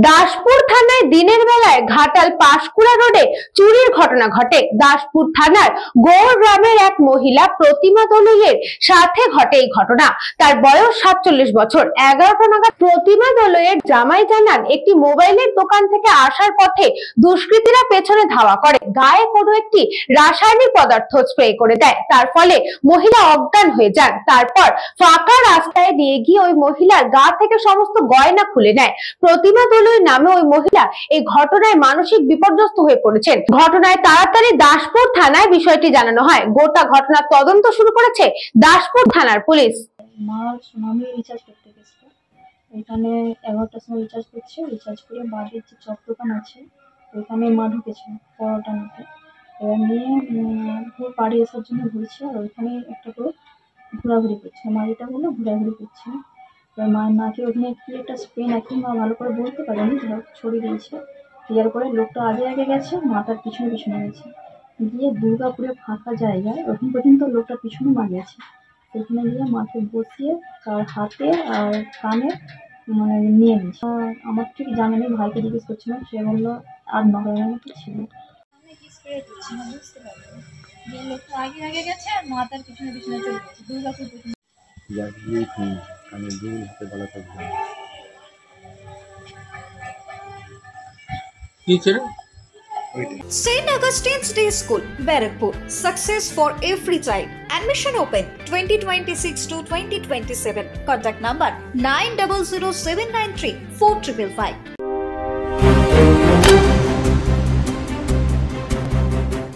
দাসপুর থানায় দিনের বেলায় ঘাটাল পাঁশকুড়া রোডে চুরির ঘটনা ঘটে। দাসপুর থানার গৌর গ্রামের এক মহিলা প্রতিমা দলুইয়ের সাথে ঘটে এই ঘটনা। তার বয়স 47 বছর। 11টা নাগাদ প্রতিমা দলুইয়ের জামাই জানান একটি মোবাইলের দোকান থেকে আসার পথে দুষ্কৃতীরা পেছনে ধাওয়া করে গায়ে কোনো একটি রাসায়নিক পদার্থ স্প্রে করে দেয়। তার ফলে মহিলা অজ্ঞান হয়ে যান। তারপর ফাঁকা রাস্তায় নিয়ে গিয়ে ওই মহিলার গা থেকে সমস্ত গয়না খুলে নেয়। প্রতিমা দলুই নামে ওই মহিলা এই ঘটনায় মানসিক বিপর্যস্ত হয়ে পড়েছেন। ঘটনায় তাড়াতাড়ি দাসপুর থানায় বিষয়টি জানানো হয়। গোটা ঘটনার তদন্ত শুরু করেছে দাসপুর থানার পুলিশ। রিচার্জ করতে গেছিল, এখানে 11টার সময় রিচার্জ করছে, রিচার্জ করে বাড়ির যে চপ দোকান আছে ওইখানে মা ঢুকেছে পরোটা নিতে। এবার নিয়ে বাড়ি আসার জন্য ঘুরছে, আর ওইখানে একটা করে ঘোরাঘুরি করছে, মা যেটা বললো ঘোরাঘুরি করছে। এবার মায়ের নাকে ওখানে কি একটা স্প্রে নাকি মা ভালো করে বলতে পারেনি, ছড়িয়ে দিয়েছে। দেওয়ার পরে লোকটা আগে আগে গেছে, মাথার পিছনে পিছনে গেছে, গিয়ে দুর্গাপুরে ফাঁকা জায়গায় ওখান পর্যন্ত লোকটার পিছনে মা গেছে। সেখানে গিয়ে মাকে বসিয়ে তার হাতে আর কানে নিয়ে নিয়েছে। আমার ঠিক জানা নেই, ভাইকে জিজ্ঞেস করছিলাম, সে বললো আর 9 জনের মতো ছিল। আমি কি স্প্রে করছি না বুঝতে পারবো, যে লোকটা আগে আগে গেছে আর মাথার পিছনে পিছনে চলে গেছে দুর্গাপুর পর্যন্ত। St. Augustine's Day School, Barrackpur. Success for every child. Admission open 2026 to 2027. Contact number 900793 4555.